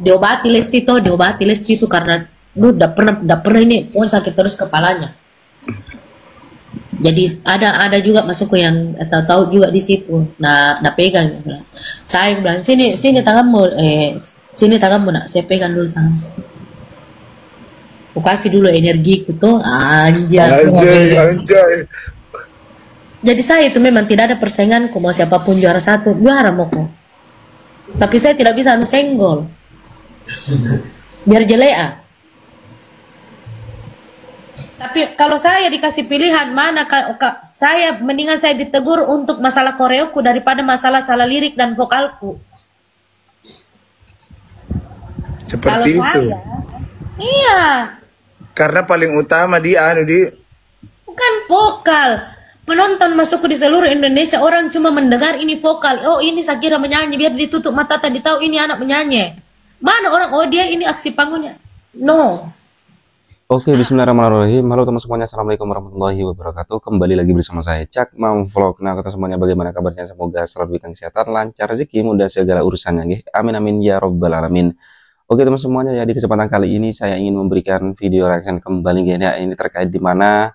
diobati Lesti itu karena lu udah pernah ini pun sakit terus kepalanya. Jadi ada juga masukku yang tahu juga di situ. Nah pegang dia bilang. Saya bilang sini tanganmu, sini tanganmu nak, saya pegang dulu tangan. Aku kasih dulu energiku tuh, Anjay. Jadi saya itu memang tidak ada persainganku, mau siapapun juara satu, juara mau kok. Tapi saya tidak bisa senggol. Biar jelek ah. Tapi kalau saya dikasih pilihan mana, saya mendingan saya ditegur untuk masalah koreoku daripada masalah salah lirik dan vokalku. Seperti Kalau itu. saya, iya. Karena paling utama Bukan vokal. Penonton masuk di seluruh Indonesia, orang cuma mendengar ini vokal. Oh ini Shakira menyanyi, biar ditutup mata tadi tahu ini anak menyanyi. Mana orang, oh dia ini aksi panggungnya. No. Oke, bismillahirrahmanirrahim. Halo teman semuanya, assalamualaikum warahmatullahi wabarakatuh. Kembali lagi bersama saya Cak Mam Vlog. Nah, kata semuanya bagaimana kabarnya? Semoga selalu diberikan kesehatan, lancar rezeki, mudah segala urusannya. Nggih. Amin amin ya robbal alamin. Oke teman semuanya, ya di kesempatan kali ini saya ingin memberikan video reaction kembali ya. Ini terkait di mana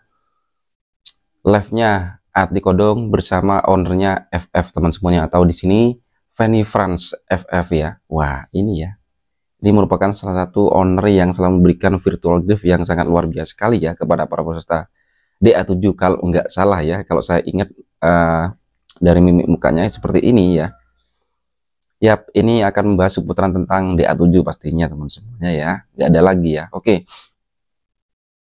live-nya Ati Kodong bersama ownernya FF teman semuanya, atau di sini Fanny France FF ya. Wah, ini ya. Ini merupakan salah satu owner yang selalu memberikan virtual gift yang sangat luar biasa sekali ya kepada para peserta DA7 kalau enggak salah ya. Kalau saya ingat dari mimik mukanya seperti ini ya. Yap, ini akan membahas seputaran tentang DA7 pastinya teman semuanya ya. Nggak ada lagi ya. Oke.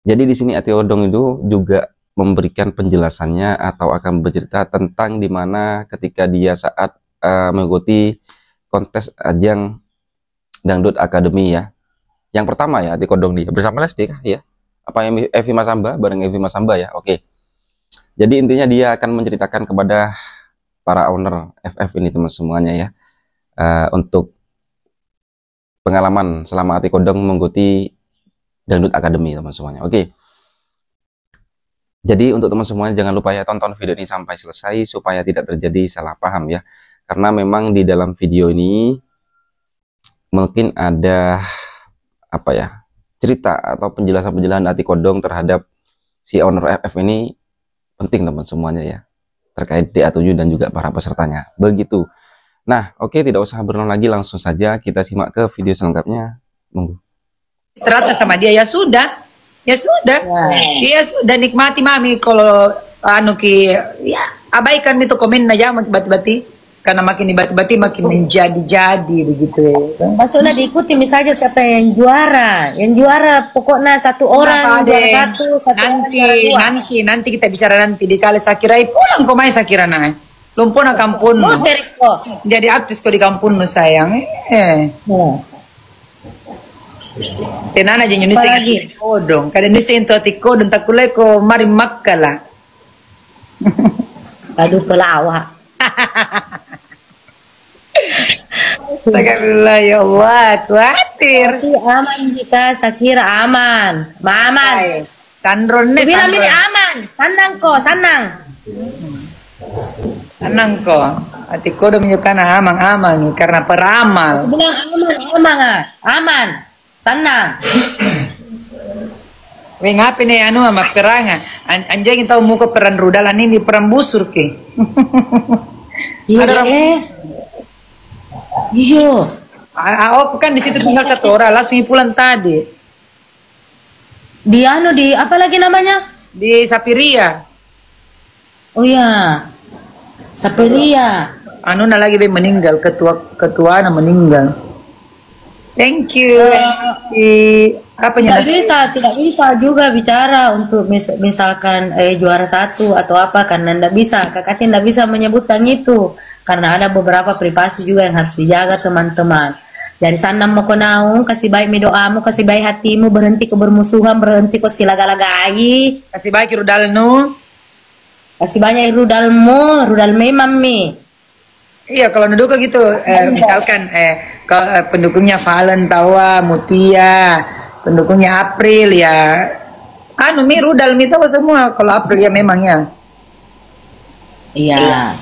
Jadi di sini Ati Kodong itu juga memberikan penjelasannya atau akan bercerita tentang dimana ketika dia saat mengikuti kontes ajang Dangdut Academy ya. Yang pertama ya Ati Kodong dia bersama Lesti kah ya? Apa yang Evi Masamba, bareng Evi Masamba ya. Oke. Jadi intinya dia akan menceritakan kepada para owner FF ini teman semuanya ya. Untuk pengalaman selama Ati Kodong mengikuti Dangdut Academy teman semuanya. Oke. Jadi untuk teman semuanya jangan lupa ya tonton video ini sampai selesai supaya tidak terjadi salah paham ya. Karena memang di dalam video ini mungkin ada apa ya, cerita atau penjelasan Ati Kodong terhadap si owner FF ini penting teman semuanya ya, terkait DA7 dan juga para pesertanya begitu. Nah oke, tidak usah berlama lagi, langsung saja kita simak ke video selengkapnya. Monggo. Ternyata sama dia ya sudah ya, dia sudah nikmati mami. Kalau ya abaikan itu komen aja bati-bati, karena makin dibati-bati makin menjadi-jadi begitu ya. Maksudnya diikuti misalnya siapa yang juara pokoknya satu orang juara satu nanti kita bicara nanti di kali Shakira pulang kok main Shakira naik lumpur kampung jadi artis kok di kampung sayang tenan aja Indonesia lagi Kodong kada Indonesia itu Ati Kodong tak kulai ko mari makkala aduh pelawak. Astagfirullah ya Allah, khawatir. Aman jika Shakira aman. Sandron nih. Bilang ini aman. Sanang. Senang kok. Ati Kodong menunjukkan aman nih karena peramal. Aku bilang aman. Senang. Weh ngapain nih sama peranga? Anjing tahu muka peran rudalan ini peran busur ke? Iya. Oh kan di situ tinggal satu orang, langsung pulang tadi. Di apa lagi namanya? Di Sapiria. Oh iya. Sapiria. Lagi meninggal, ketua meninggal. Thank you. Tidak bisa juga bicara untuk misalkan juara satu atau apa, karena tidak bisa, kakak tidak bisa menyebutkan itu karena ada beberapa privasi juga yang harus dijaga teman-teman. Dari sana mau kau naung, kasih baik doamu, kasih baik hatimu, berhenti ke bermusuhan, berhenti ke silaga-lagai, kasih baik rudalmu, kasih banyak rudalmu, rudal mami. Iya, kalau duduk gitu, misalkan pendukungnya Valen, Tawa, Mutia, pendukungnya April ya, rudal tahu semua. Kalau April ya memangnya. Iya.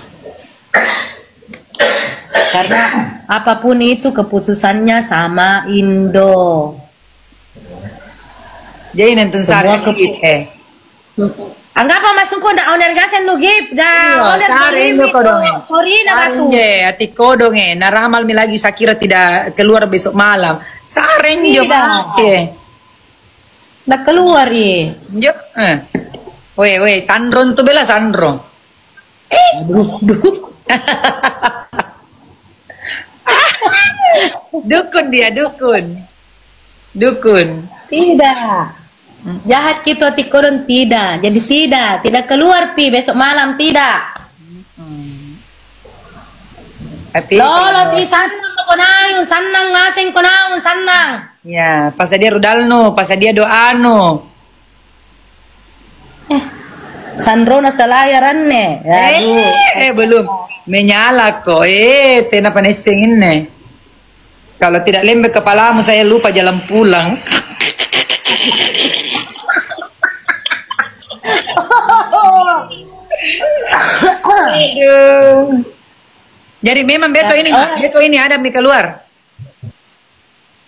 Karena apapun itu keputusannya sama Indo. Jadi nonton Semua sare Anggap apa masuk ko na owner gasen no gift dah. Owner sare Indo ko dong Korina batu. ati ko dong naramal mi lagi Shakira tidak keluar besok malam. Sare nyo ba? Nak keluar ye. Nyo. Weh, Sandro tuh bela Sandro. Aduh. Dukun dia, dukun. Tidak. Jahat kita tikurun tidak. Jadi tidak keluar pi besok malam tidak. Tapi Lolo si sanang konayon, sanang ngasing konayon, sanang. ya, pas dia rudalno, pas dia doano. Sandro na sa layaran ne. Belum menyala kok. Tena panesing ini. Kalau tidak lembek kepalamu saya lupa jalan pulang. Aduh. Jadi memang besok ini ada mi keluar.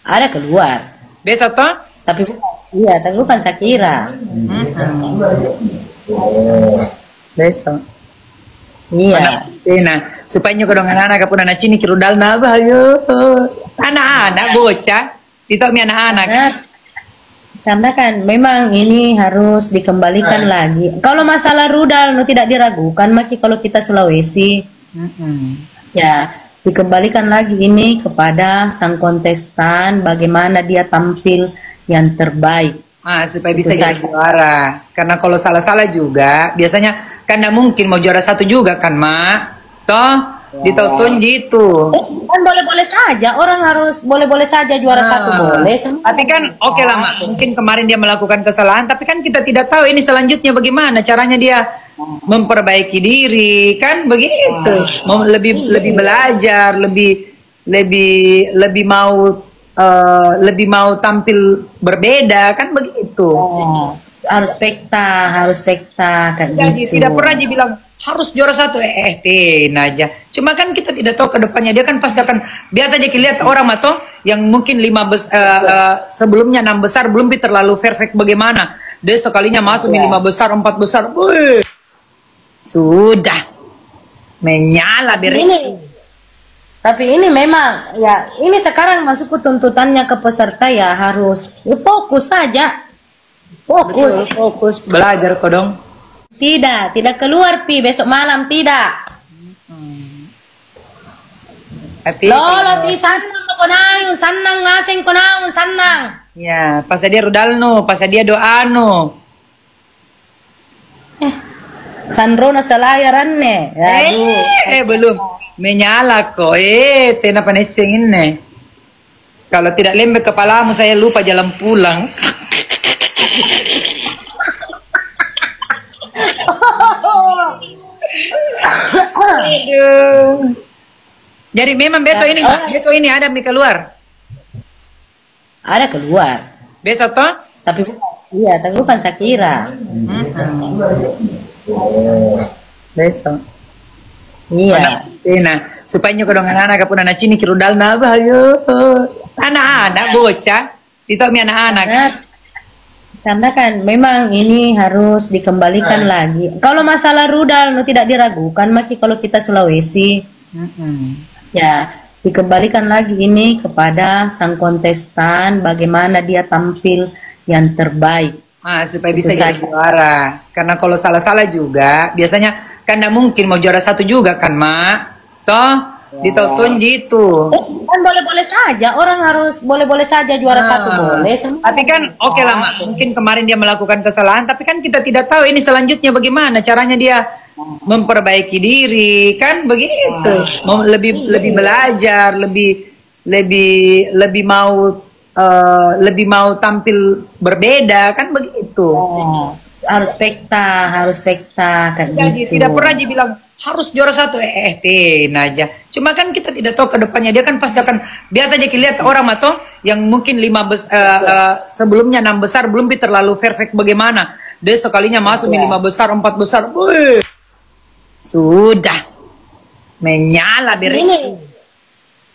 Ada keluar. Besok toh? Tapi bukan Shakira. Besok. Iya. Nah, supaya nyokong anak-anak kapun anak cini kirudal na ba ayo. Anak-anak bocah. Itu mi anak-anak. Karena kan memang ini harus dikembalikan lagi. Kalau masalah rudal tidak diragukan, maki kalau kita Sulawesi, ya dikembalikan lagi ini kepada sang kontestan, bagaimana dia tampil yang terbaik. Supaya bisa jadi juara. Karena kalau salah-salah juga, biasanya kan tidak mungkin mau juara satu juga kan, Mak? Toh, ditonton gitu. Kan boleh-boleh saja, orang harus boleh-boleh saja juara satu boleh. Tapi kan oke lah, Mak. Mungkin kemarin dia melakukan kesalahan, tapi kan kita tidak tahu ini selanjutnya bagaimana caranya dia memperbaiki diri, kan begitu. Lebih belajar, lebih mau tampil berbeda, kan begitu. Harus spekta kayak Jadi gitu. tidak pernah dibilang harus juara satu aja. Cuma kan kita tidak tahu ke depannya, dia kan pasti akan biasa aja lihat orang mato yang mungkin sebelumnya 6 besar belum terlalu perfect bagaimana. Dia sekalinya masuk 5 besar, 4 besar. Wih, sudah menyala Ini tapi ini memang ya ini sekarang masuk ke tuntutannya ke peserta ya harus fokus saja. Fokus belajar kok dong. Tidak keluar pi besok malam tidak. Lolo si sanang konayon, sanang ngasing konayon, sanang. Ya, pas dia rudalno, pas dia doano. Sandro na sa layaran ne. Belum menyala kok. Tena panesing ini. Kalau tidak lembek kepalamu saya lupa jalan pulang. Aduh. Jadi memang besok ini ada mi keluar. Ada keluar. Besok toh? Tapi bukan Shakira. Besok. Iya. Nah, supaya nyokong anak-anak kapun anak cini kirudal na ba ayo. Anak-anak bocah. Itu mi anak-anak. Karena kan memang ini harus dikembalikan lagi. Kalau masalah rudal tidak diragukan, maki kalau kita Sulawesi, ya dikembalikan lagi ini kepada sang kontestan, bagaimana dia tampil yang terbaik. Supaya bisa jadi juara. Karena kalau salah-salah juga, biasanya kan tidak mungkin mau juara satu juga kan, Mak? Toh, ditonton gitu. Kan boleh-boleh saja, orang harus boleh-boleh saja juara satu boleh. Tapi kan oke lah, Mak. Mungkin kemarin dia melakukan kesalahan, tapi kan kita tidak tahu ini selanjutnya bagaimana caranya dia memperbaiki diri, kan begitu. Lebih belajar, lebih mau tampil berbeda, kan begitu. Harus spekta kayak Jadi gitu. tidak pernah dibilang harus juara satu aja. Cuma kan kita tidak tahu ke depannya, dia kan pasti akan biasa aja lihat orang mato yang mungkin sebelumnya 6 besar belum terlalu perfect bagaimana. Dia sekalinya masuk 5 besar, 4 besar. Wih, sudah menyala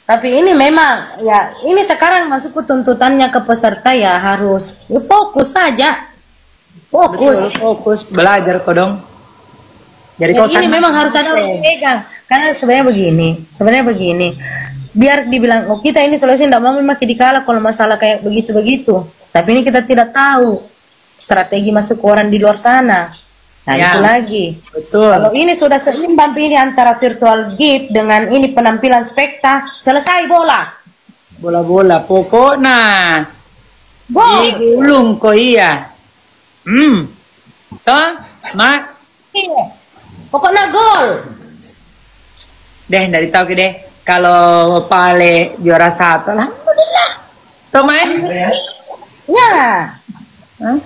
Tapi ini memang ya ini sekarang masuk ke tuntutannya ke peserta ya harus ya, fokus saja. Fokus. Betul, fokus belajar kok dong. Jadi Ya, ini memang harus ada orang pegang. Karena sebenarnya begini. Biar dibilang oh kita ini solusi tidak mau memakai dikala kalau masalah kayak begitu-begitu. Tapi ini kita tidak tahu strategi masuk ke orang di luar sana. Nah, Ya. itu lagi. Betul. Kalau ini sudah seimbang ini antara virtual gift dengan ini penampilan spekta, selesai bola. Bola-bola pokoknya. Gol. Digulung kok iya. Toh, Mak. Iya. Pokoknya gol. Deh, dari tahu ke deh. Kalau Pale juara 1, alhamdulillah. Toh, Mak. Ya. Hah?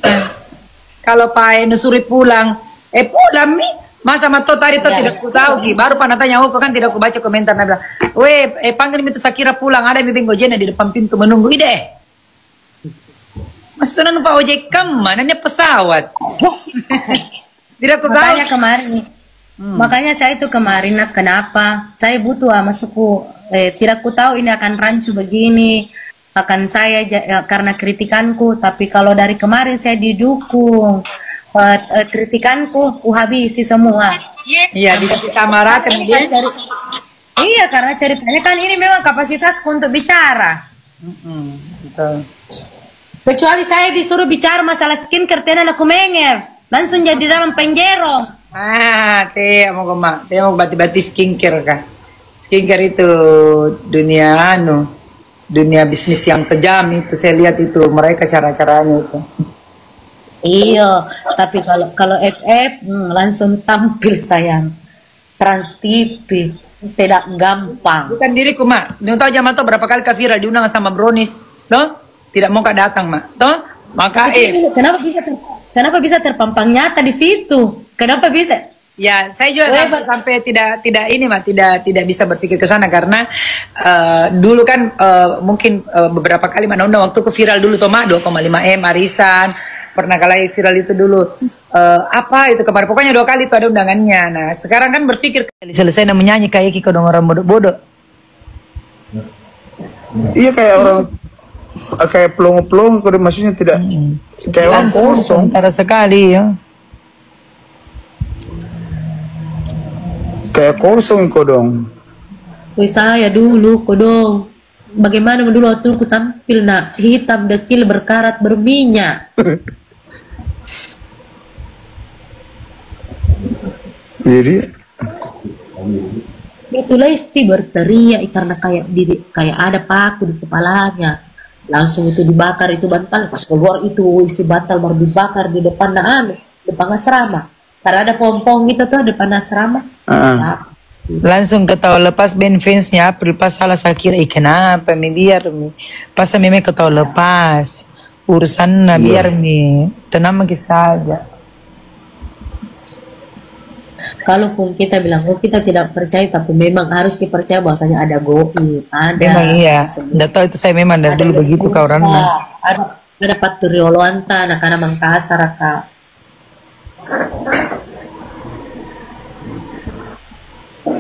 Kalau Pak nusuri pulang, pulang mi. Masa mato tadi tuh Ya. tidak ku tahu ki. Baru pana tanya aku kan tidak ku baca komentar nada. Weh, panggil itu Sakira pulang. Ada mi Benggojena di depan pintu menunggu ide. Maksudnya Pak ojek mananya pesawat. Tidak ku tahu. Makanya kemarin makanya saya itu kemarin nah, kenapa saya butuh masukku tidak ku tahu ini akan rancu begini akan saya karena kritikanku, tapi kalau dari kemarin saya didukung kritikanku habisi semua. Iya, dikasih sama rata dia. Iya, karena ceritanya kan ini memang kapasitasku untuk bicara. Betul. Kecuali saya disuruh bicara masalah skincare, tenan aku menger, langsung jadi dalam penjero. Teh mau mak, teh mau bati-bati skincare kah? Skincare itu dunia bisnis yang kejam itu saya lihat itu mereka cara-caranya itu. Iya, tapi kalau FF langsung tampil sayang. Trans TV tidak gampang. Bukan diriku mak, nung tahu zaman tuh berapa kali Kak Vira diundang sama Bronis, toh tidak mau Kak datang mak, toh maka Kenapa bisa terpampang nyata di situ? Kenapa bisa? ya saya juga sampai tidak ini mak tidak bisa berpikir ke sana karena dulu kan mungkin beberapa kali mana undang waktu ke viral dulu toh mak 2,5M arisan. Pernah kali viral itu dulu apa itu kemarin pokoknya 2 kali itu ada undangannya. Nah sekarang kan berpikir selesai menyanyi kayak Kiko dong orang bodoh-bodoh. Iya kayak orang kayak pelongo-pelongo kalau maksudnya tidak kayak orang kosong. Sementara sekali ya. Kayak kosong kok dong. Wih saya dulu kodong. Bagaimana dulu waktu aku tampil nak hitam dekil berkarat berminyak. Jadi Itulah isti berteriak karena kayak ada paku di kepalanya. Langsung itu dibakar itu bantal, pas keluar itu isi bantal baru dibakar di depan depan asrama. Karena ada pompong gitu tuh depan asrama. Nah, Langsung ketawa lepas band fansnya pas salah Sakira kenapa mi biar mi pas meme ketawa lepas urusan biar mi tenang saja. kalaupun kita bilang oh kita tidak percaya, tapi memang harus dipercaya bahwasanya ada goib, ada. Memang iya, nggak tahu itu saya memang dari dulu begitu kau orang. Ada paturioloanta, anak-anak Mangkasar kak.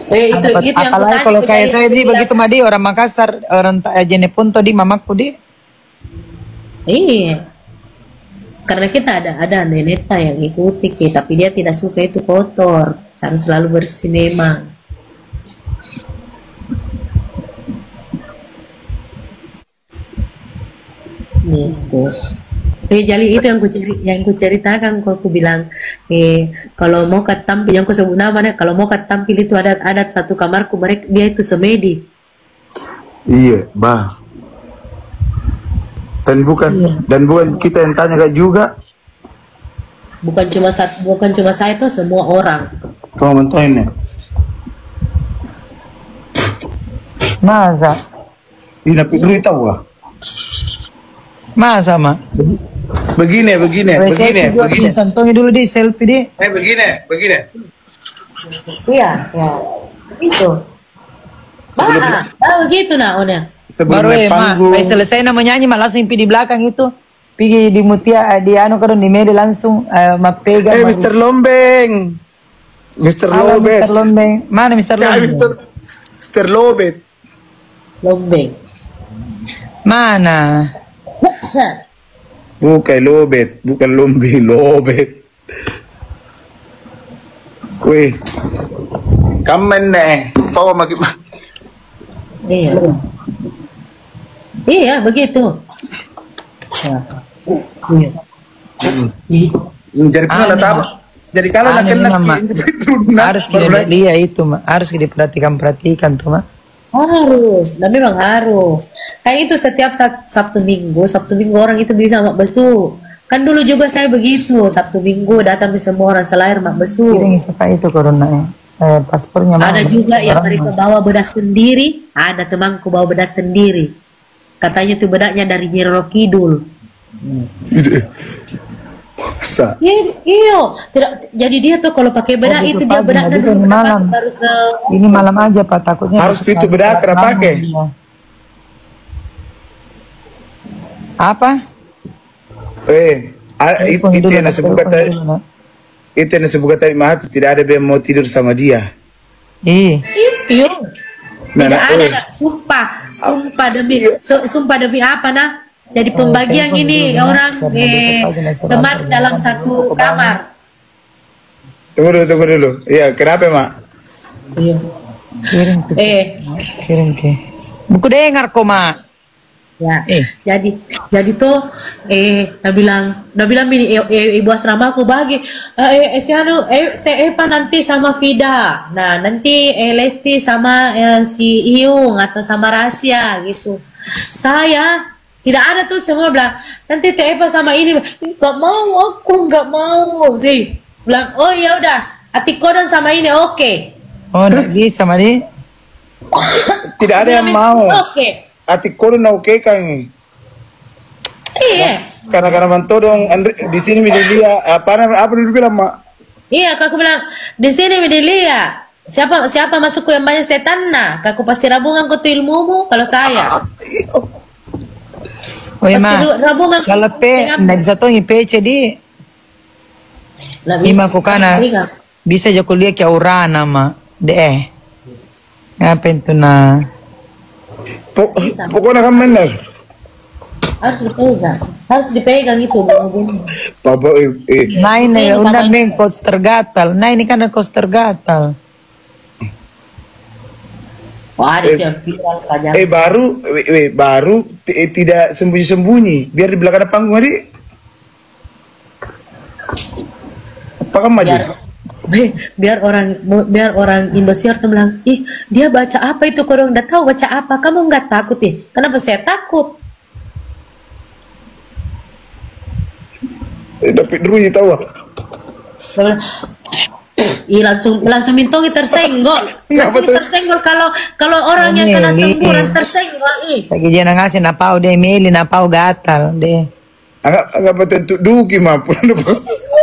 Itu yang apalagi kalau kayak saya di begitu madi orang Makassar orang jene pun di mamaku di. Iya. Karena kita ada neneta yang ikuti kita, tapi dia tidak suka itu kotor, harus selalu bersih memang. Gitu. Jadi itu yang ku ceritakan, aku bilang, kalau mau tampil yang ku sebut namanya, kalau mau tampil itu ada satu kamarku, mereka dia itu semedi. iya, bah. Dan bukan kita yang tanya kak juga. Bukan cuma saya, itu semua orang. Kau mentoin ya? Masa? Ini tapi dulu tahu ah. Masa mak? Begini. Santongi dulu di selfie di. Begini. Iya, ya. Itu. Begitu nah, Onya. Baru panggung. mak, selesai nyanyi malah langsung di belakang itu. Pergi di Mutia, di anu kadang di media langsung pegang. Mr. Lombeng. Mr. Halo, Lobet. Mr. Lombeng. Mana Mr. Ya, Lombeng? Mr. Lobet. Lombeng. Mana? Bukan lobet, bukan lombe, lobet. Wih, kamen nih, bawa makin. Iya. Iya, begitu. Ya. Iya. Jadi kalau Aneh, tahu, jadi kalau nak Aneh kena memang, harus kita lihat itu, Mak. Harus diperhatikan tuh, Mak. Harus, dan memang harus. Kayak itu setiap Sabtu Minggu orang itu bisa mak besu. Kan dulu juga saya begitu, Sabtu Minggu datang semua orang selain mak besu. Kirim siapa itu corona paspornya Ada mana? juga yang Orang, mereka Mak. bawa bedas sendiri, ada temanku bawa bedas sendiri. Katanya itu bedaknya dari Nyi Roro Kidul. Masa? Iya, tidak. Jadi dia tuh kalau pakai bedak Oh, itu besok dia pagi, bedak nggak dan bisa ini malam. baru ke Ini malam aja Pak, takutnya Harus besok pintu pagi bedak, Pak, kenapa bangun pakai? dia. Apa? Itu yang disebut kata, itu yang disebut kata Mahat, tidak ada yang mau tidur sama dia. Iya. Iya. Nah, Tidak nah, ada, nak. Sumpah demi apa nah? Jadi pembagian telepon ini dulu, Nak. orang Karena besok pagi nasi teman lapar, dalam makan satu dulu, kamar. Tunggu dulu. Iya, kenapa Mak? Iya. Kirim ke. Kirim ke. Buku dengar kok, Mak. Ya. Eh. Jadi tuh dia bilang ini ibu asrama aku bagi Pak nanti sama Vida. Nah, nanti Lesti sama si Iung atau sama Rasya gitu. Saya tidak ada tuh, semua bilang nanti Teh Epa sama ini. Nggak mau, aku nggak mau sih. Bilang oh ya udah, Atikodon sama ini oke. Oh, nggak bisa, Madi. Tidak ada yang mau. Oke. Ati corona oke kan? Iya. Karena mantu dong di sini dia apa dulu bilang Mak? Iya, aku bilang di sini Medelia. Siapa masukku yang banyak setan nah? Aku pasti rabungan kau tuh ilmumu kalau saya. Oh, iya, Pasti Mak. rabungan. Kalau P, nggak bisa tuh IP jadi Ima ko kana bisa jo kuliah ke Urana, Mak. Deh. Ngapain tuh na? Pokoknya kan benar. Harus dipegang itu bunga-bunga. Papa Nah ini udah beng kos tergatal. Nah ini kan kos tergatal. Wah, ada yang viral aja. baru tidak sembunyi-sembunyi. Biar di belakang panggung adik. Apakah maju? Biar orang Indosiar tuh bilang, ih dia baca apa itu, kau udah tahu baca apa, kamu nggak takut ih? Kenapa saya takut? Dapat dulu tahu. Ih langsung mintongi tersenggol. Langsung tersenggol kalau orang yang kena semburan tersenggol ih. Lagi dia ngasih napau deh meli napau gatal deh. Agak tentu duki maupun.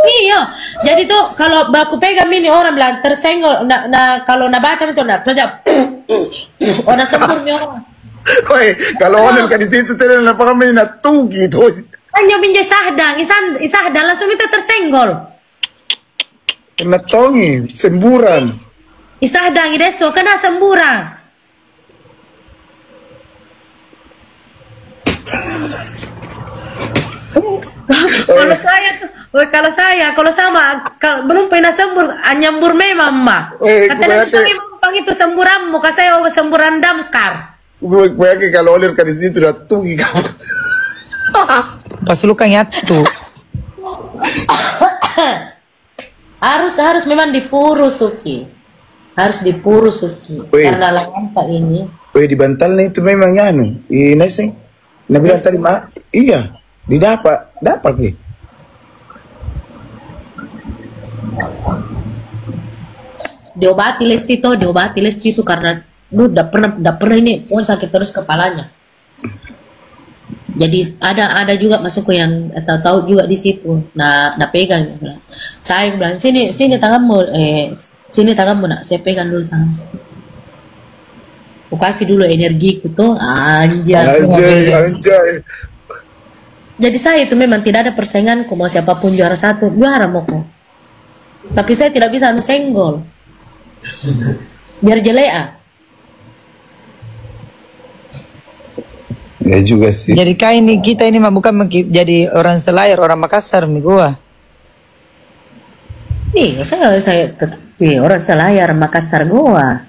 Iya, jadi tuh kalau baku pegang ini orang bilang tersenggol. Nah kalau baca itu nah saja. Orang sempurnya orang. Oi, kalau orang kan di situ terus apa kami nak tugi itu. Hanya minja sahdang, isahdang langsung itu tersenggol. Kena tongi, semburan. Isahdang deso kena semburan. kalau saya belum pernah sembur, nyambur memang mah. Katanya itu semburanmu, saya semburan damkar. Bayangin kalau olir kan di situ udah tugi kamu. Pas lu kan nyatu. harus memang dipurus Suki. Harus dipurus Suki. Karena langka ini. Di bantalnya itu memang anu. Ini sih. Nabi tadi iya. Didapat nih. Diobati Lesti itu karena lu udah pernah ini sakit terus kepalanya. Jadi ada juga masukku yang tahu juga di situ. Nah pegang. Saya bilang sini tanganmu, sini tanganmu nak. Saya pegang dulu tangan. Aku kasih dulu energiku tuh, anjay. Jadi saya itu memang tidak ada persainganku, mau siapapun juara satu, juara mau kok. Tapi saya tidak bisa senggol. Biar jelek. Ya juga sih. Jadi kayak ini kita ini mah bukan jadi orang Selayar, orang Makassar nih gua. Iya, saya tetap orang Selayar Makassar Goa.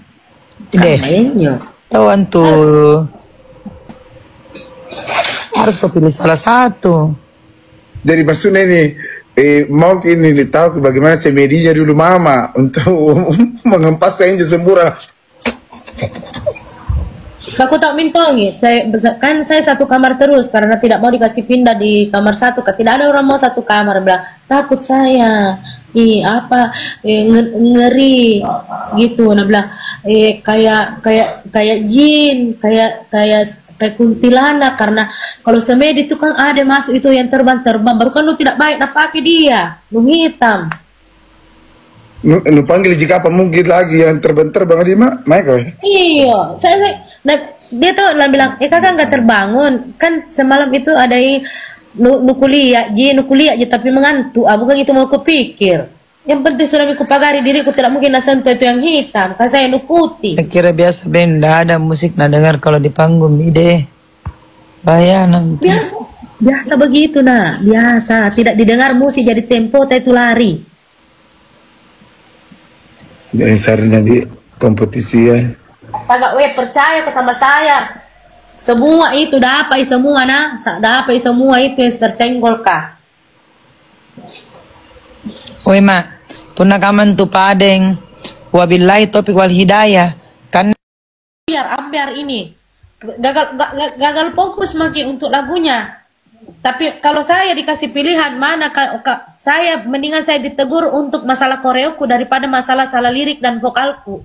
Deh, Kayaknya. tawan tuh harus kau pilih salah satu. Jadi maksudnya ini mau ini tahu bagaimana semedinya dulu mama untuk mengempas saja sembura. Aku tak mintongi, kan saya satu kamar terus karena tidak mau dikasih pindah di kamar satu. Tidak ada orang mau satu kamar, bilang takut saya, ngeri gitu. Nah bilang kayak jin, kayak kuntilanak, karena kalau semedi itu kan ada masuk itu yang terbang-terbang, baru kan lu tidak baik, nak pakai dia, lu hitam. Nu panggil jika apa mungkin lagi yang terbang-terbang di Michael. Iya, nah, dia tuh bilang, kakak nggak terbangun, kan semalam itu ada nu kuliah aja tapi mengantuk, bukan itu mau kupikir. Yang penting sudah aku pagari diriku, tidak mungkin nasentuh itu yang hitam, kan saya nu putih. Saya kira biasa benda ada musik nah dengar kalau di panggung ide. Bahaya nanti. Biasa begitu nah, biasa tidak didengar musik jadi tempo, itu lari. Dasarnya di kompetisi ya. Agak percaya ke sama saya. Semua itu dapat semua nah, dapat semua itu yang tersenggol kah? Oi mak, punakaman tu padeng. Wabillahi taufiq wal hidayah. Kan Biar ini gagal fokus makin untuk lagunya. Tapi kalau saya dikasih pilihan mana, saya mendingan saya ditegur untuk masalah koreoku daripada masalah salah lirik dan vokalku.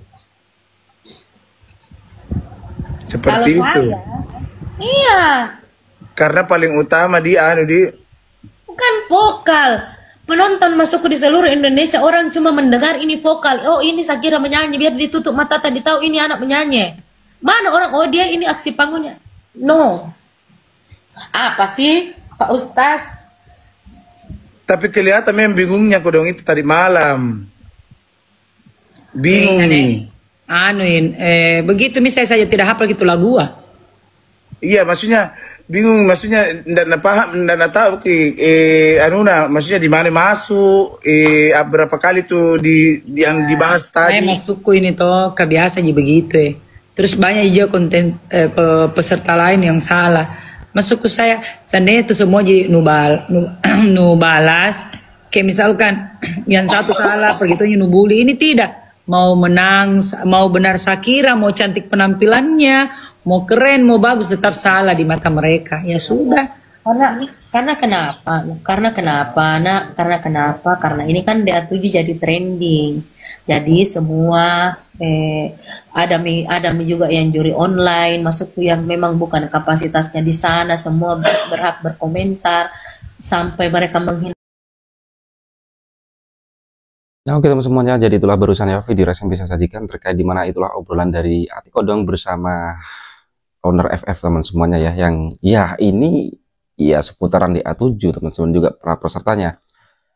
Seperti kalau itu. Iya. Karena paling utama Bukan vokal. Penonton masuk di seluruh Indonesia, orang cuma mendengar ini vokal. Oh ini Shakira menyanyi, biar ditutup mata tadi tahu ini anak menyanyi. Mana orang, oh dia ini aksi panggungnya. No. Apa sih Pak Ustaz? Tapi kelihatan memang bingungnya kodong itu tadi malam. Bingung nih. Begitu misalnya saja tidak hafal gitu lagu. Iya, maksudnya bingung, maksudnya ndak paham, ndak tahu maksudnya di mana masuk, berapa kali tuh yang dibahas tadi. Saya masukku ini toh kebiasa aja begitu. Terus banyak juga konten peserta lain yang salah. Masukku saya seandainya itu semua jadi nubalas. Kayak misalkan yang satu salah begitunya nubuli, ini tidak. Mau menang, mau benar Shakira, mau cantik penampilannya, mau keren, mau bagus, tetap salah di mata mereka. Ya sudah. Karena kenapa? Karena ini kan DA7 jadi trending. Jadi semua ada juga yang juri online masuk yang memang bukan kapasitasnya di sana, semua berhak berkomentar sampai mereka menghina. Nah, oke teman semuanya, jadi itulah barusan ya video yang bisa sajikan terkait dimana itulah obrolan dari Ati Kodong bersama owner FF teman semuanya ya, yang ya ini ya seputaran di A7 teman-teman, juga para pesertanya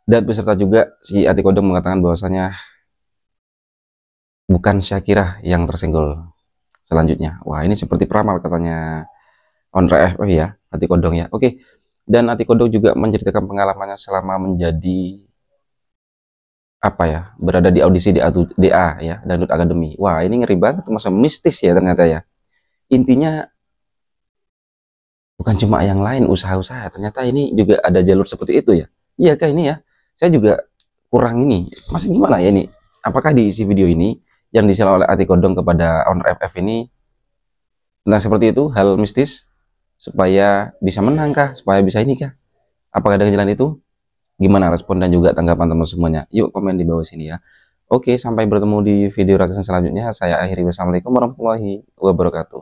dan peserta juga si Ati Kodong mengatakan bahwasanya bukan Shakira yang tersenggol selanjutnya. Wah, ini seperti peramal katanya owner FF ya, Ati Kodong ya. Oke, dan Ati Kodong juga menceritakan pengalamannya selama menjadi berada di audisi DA ya, Dangdut Academy. Wah, ini ngeri banget, masa mistis ya ternyata ya. Intinya bukan cuma yang lain usaha-usaha, ternyata ini juga ada jalur seperti itu ya. Iya kah ini ya? Saya juga kurang ini. Masih gimana ya ini? Apakah di isi video ini yang disilang oleh Ati Kodong kepada owner FF ini tentang seperti itu, hal mistis supaya bisa menang kah? Supaya bisa ini kah? Apakah dengan jalan itu? Gimana respon dan juga tanggapan teman semuanya? Yuk komen di bawah sini ya. Oke, sampai bertemu di video reaction selanjutnya. Saya akhiri. Wassalamualaikum warahmatullahi wabarakatuh.